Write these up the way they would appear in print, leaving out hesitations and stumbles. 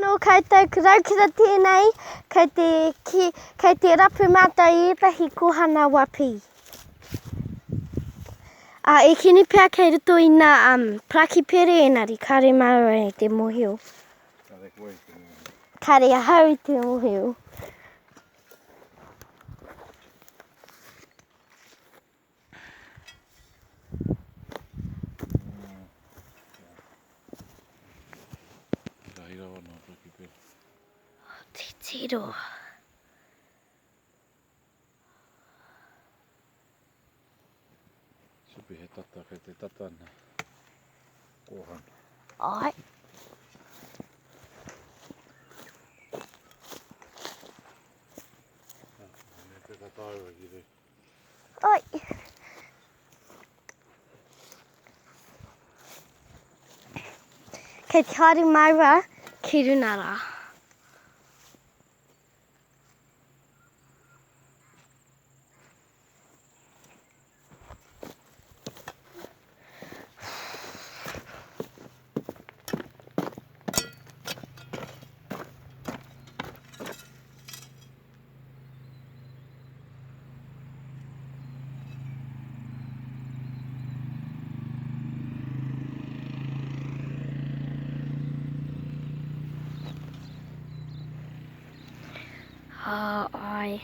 tino koutou karaukira teenei, kei te rapu matou tahi ko Hanga Wàpi. E kini pia kei roto I ngā praki pere engari, kare maua e te mòhio. Kare ahau I te mòhio. Te tiro. Supi he tata kei te tatana. Kohan. Ai. Te tataua ki te. Ai. Kei te haere maua ki runara. Ai.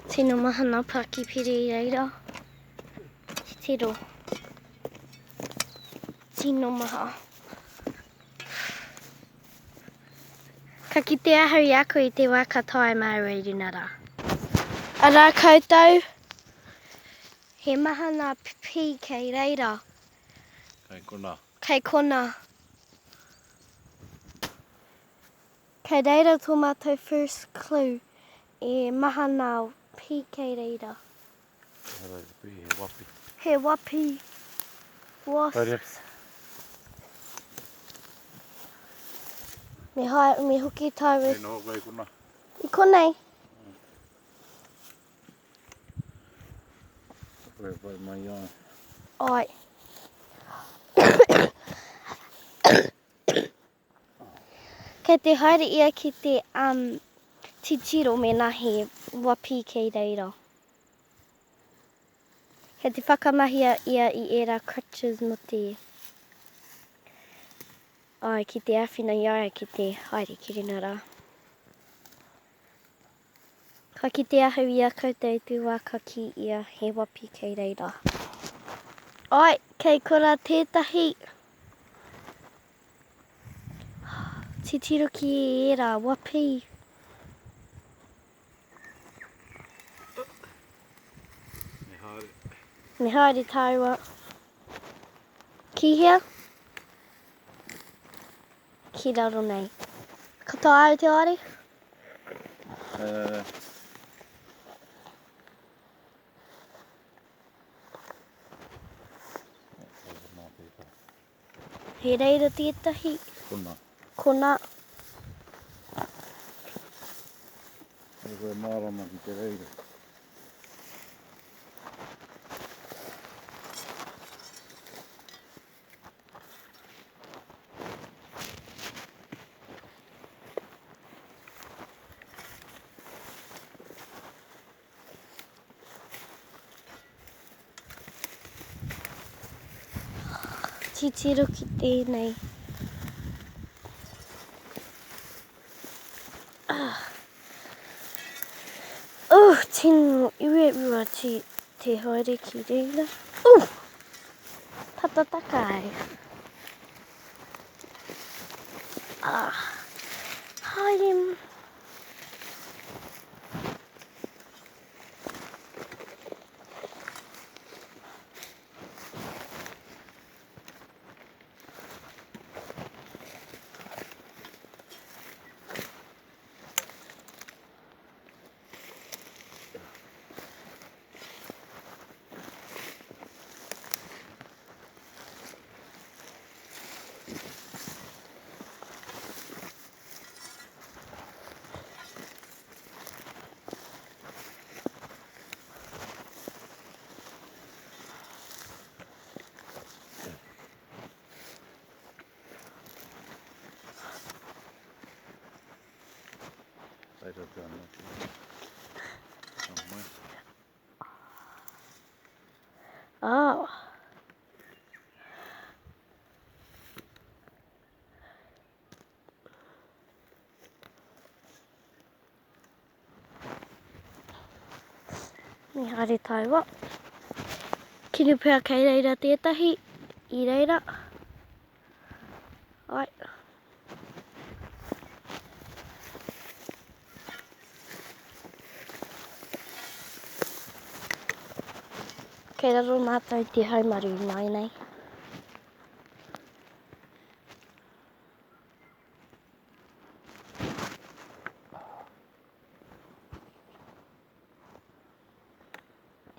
Tino mahana paki piri I reira. Te tiro. Tino maha. Ka kite ahau I aku I te wakatai maua I runara. Ara koutou. He mahana pi kei reira. Kei kona. Kei kona. Kei reira tō mātou first clue. E mahana pi kei reira. Hara pi he wàpi. He wàpi. Wasps. Me hoki tau Hei no kei kona. I konei. Koe pai mai ai. Ai. Kei te haere ia ki te titiro me nā he wàpi kei reira. Kei te whakamahia ia I era crutches mo te ki te awhina iara ki te haere ki runara. Ka kite ahau ia koutou tu wā ka ki ia he wàpi kei reira. Ai, kei kora tetahi. Titiro ki era wàpi. Me haere. Me haere taua. Kihea. Ki raro nei. Katoa au te haere? He reira tētahi. Kona. Kona. Hei koe mārama ki te reira. Titiro ki tēnei. Tino iwe ua te haere ki reira. Tata takai. Haere. taira te ana. Mai. Oh. Me haere tauā. Kinu pēr kei reira tētahi, I reira. Ai. Kei raro mātou te haumaru mai nei.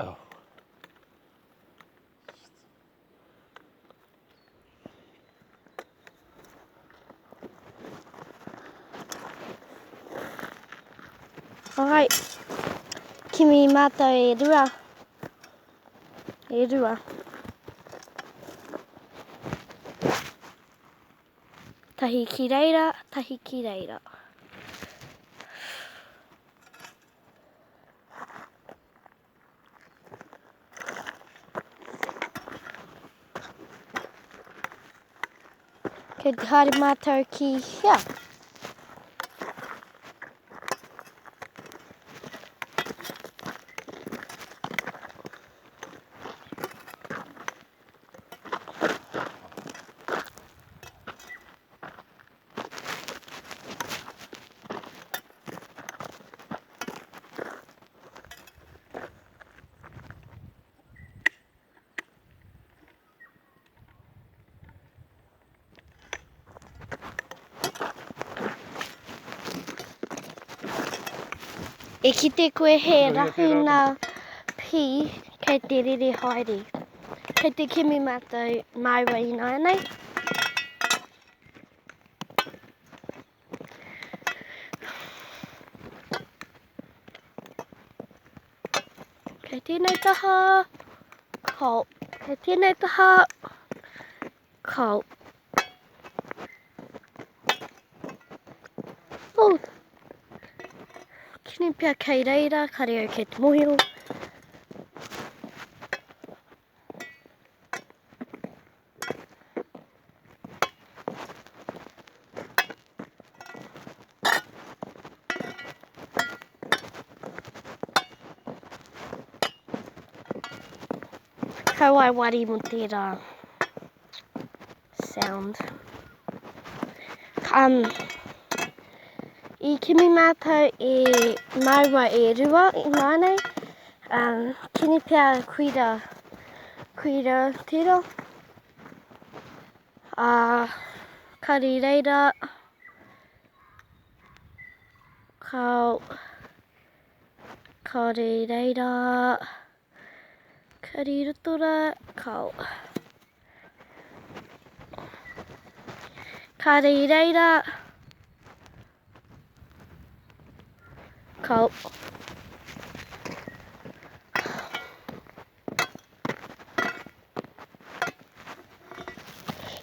Oh. Alright. Kimi mātou e rua. E rua. Tahi ki reira, tahi ki reira. Kei te haere mātou ki hia. E ki te koe he rahu nā pī kei te rere haere. Kei te kimi mātou maua I nei. Kei tēnei taha, kau. Kei tēnei taha, kau. Oh. Kini pia kei reira, kare au kei te mòhio. Kau ai wari mo tērā sound. I kimi mātou e maua e rua I nei. Kini pia kuira tiro. Kari reira. Kau. Kari reira. Kari rutura. Kau. Kari reira. Kau.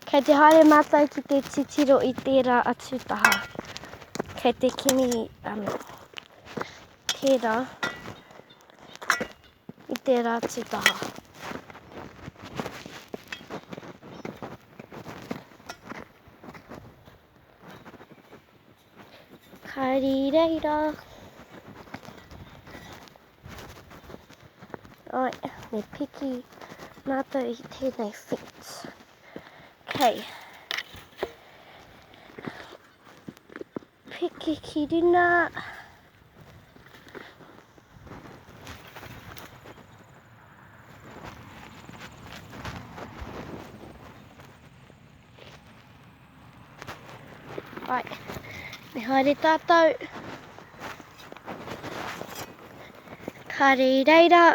Kei te haere mātou ki te titiro I tērā atu taha. Kei te kimi tērā I tērā atu taha. Kari reira. Ai, me piki mātou I tēnei fence. Okay. Piki ki runa. Right. Me haere tātou. Kari reira.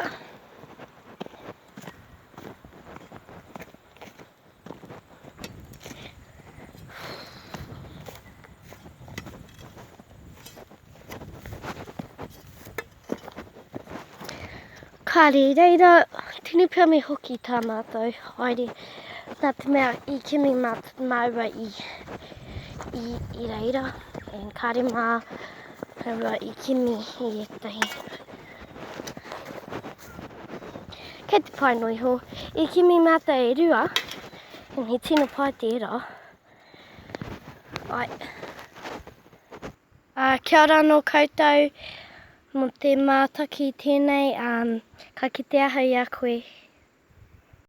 Kari reira. Tini pia me hoki tā mātou. Haere. Nā te mea I kimi maua I reira. And kare mā Hawa I kimi I etahi. Kei te painoi ho. I kimi mātou e rua. And he tino pai tērā. Ai. Kia ora anō koutou. Mo te mātaki tēnei. Ka kite ahau I a koe.